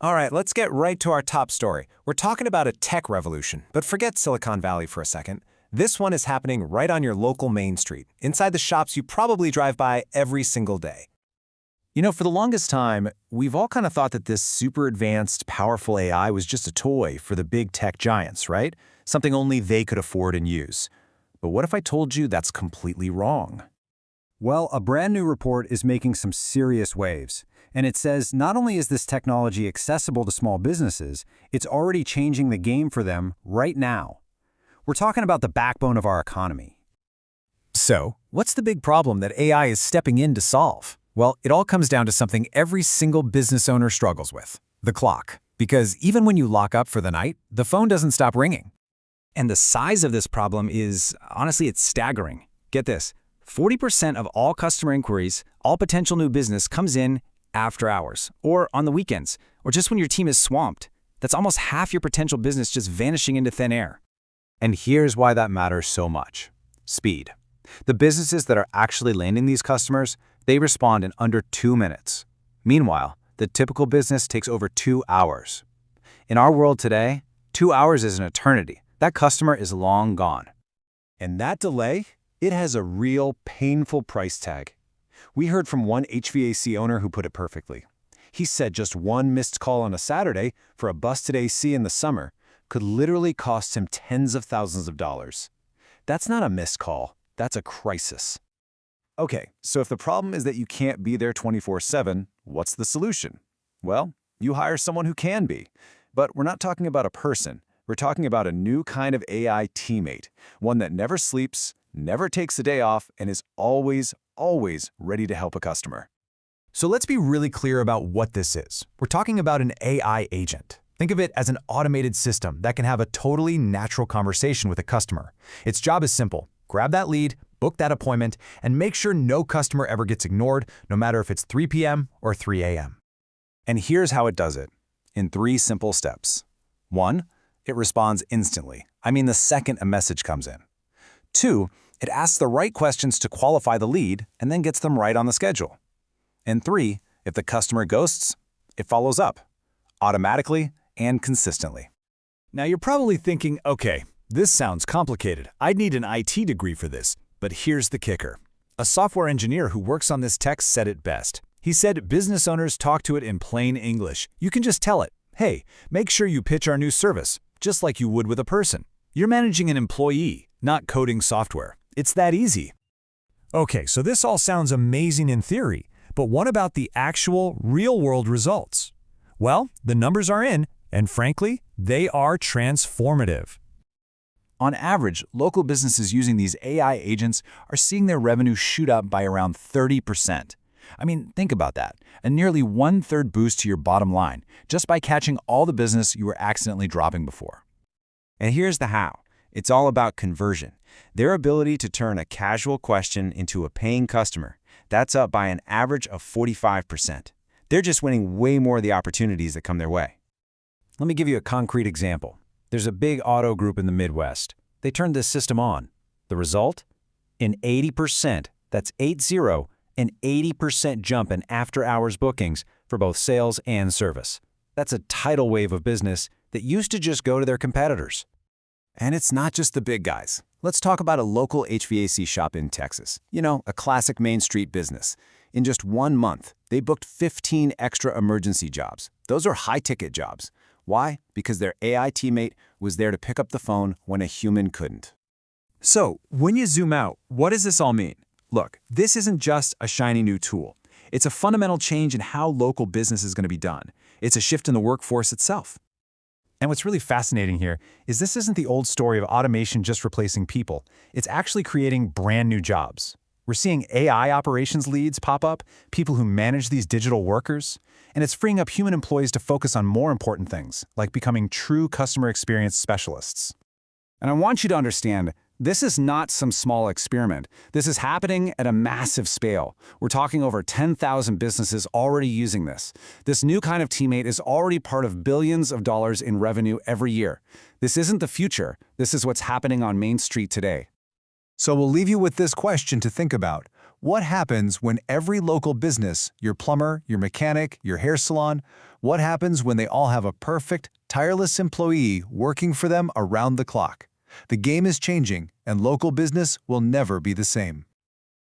All right, let's get right to our top story. We're talking about a tech revolution, but forget Silicon Valley for a second. This one is happening right on your local main street, inside the shops you probably drive by every single day. For the longest time, we've all kind of thought that this super advanced, powerful AI was just a toy for the big tech giants, right? Something only they could afford and use. But what if I told you that's completely wrong? Well, a brand new report is making some serious waves. And it says not only is this technology accessible to small businesses, it's already changing the game for them right now. We're talking about the backbone of our economy. So, what's the big problem that AI is stepping in to solve? Well, it all comes down to something every single business owner struggles with: the clock. Because even when you lock up for the night, the phone doesn't stop ringing. And the size of this problem is, honestly, it's staggering. Get this, 40% of all customer inquiries, all potential new business comes in after hours, or on the weekends, or just when your team is swamped. That's almost half your potential business just vanishing into thin air. And here's why that matters so much: speed. The businesses that are actually landing these customers, they respond in under 2 minutes. Meanwhile, the typical business takes over 2 hours. In our world today, 2 hours is an eternity. That customer is long gone. And that delay, it has a real painful price tag. We heard from one HVAC owner who put it perfectly. He said just one missed call on a Saturday for a busted AC in the summer could literally cost him tens of thousands of dollars. That's not a missed call, that's a crisis. Okay, so if the problem is that you can't be there 24/7, what's the solution? Well, you hire someone who can be. But we're not talking about a person. We're talking about a new kind of AI teammate, one that never sleeps, never takes a day off, and is always ready to help a customer. So let's be really clear about what this is. We're talking about an AI agent. Think of it as an automated system that can have a totally natural conversation with a customer. Its job is simple: grab that lead, book that appointment, and make sure no customer ever gets ignored, no matter if it's 3 p.m. or 3 a.m. And here's how it does it, in 3 simple steps. 1, it responds instantly. I mean the second a message comes in. 2, it asks the right questions to qualify the lead and then gets them right on the schedule. And 3, if the customer ghosts, it follows up, automatically and consistently. Now you're probably thinking, okay, this sounds complicated. I'd need an IT degree for this. But here's the kicker. A software engineer who works on this tech said it best. He said business owners talk to it in plain English. You can just tell it, hey, make sure you pitch our new service, just like you would with a person. You're managing an employee, not coding software. It's that easy. Okay, so this all sounds amazing in theory, but what about the actual real-world results? Well, the numbers are in, and frankly, they are transformative. On average, local businesses using these AI agents are seeing their revenue shoot up by around 30%. I mean, think about that. A nearly 1/3 boost to your bottom line, just by catching all the business you were accidentally dropping before. And here's the how. It's all about conversion. Their ability to turn a casual question into a paying customer. That's up by an average of 45%. They're just winning way more of the opportunities that come their way. Let me give you a concrete example. There's a big auto group in the Midwest. They turned this system on. The result? An 80%, that's 80, an 80% jump in after-hours bookings for both sales and service. That's a tidal wave of business that used to just go to their competitors. And it's not just the big guys. Let's talk about a local HVAC shop in Texas. A classic Main Street business. In just 1 month, they booked 15 extra emergency jobs. Those are high-ticket jobs. Why? Because their AI teammate was there to pick up the phone when a human couldn't. So, when you zoom out, what does this all mean? Look, this isn't just a shiny new tool. It's a fundamental change in how local business is going to be done. It's a shift in the workforce itself. And what's really fascinating here is this isn't the old story of automation just replacing people. It's actually creating brand new jobs. We're seeing AI operations leads pop up, people who manage these digital workers, and it's freeing up human employees to focus on more important things, like becoming true customer experience specialists. And I want you to understand, this is not some small experiment. This is happening at a massive scale. We're talking over 10,000 businesses already using this. This new kind of teammate is already part of billions of dollars in revenue every year. This isn't the future. This is what's happening on Main Street today. So we'll leave you with this question to think about. What happens when every local business, your plumber, your mechanic, your hair salon, what happens when they all have a perfect, tireless employee working for them around the clock? The game is changing, and local business will never be the same.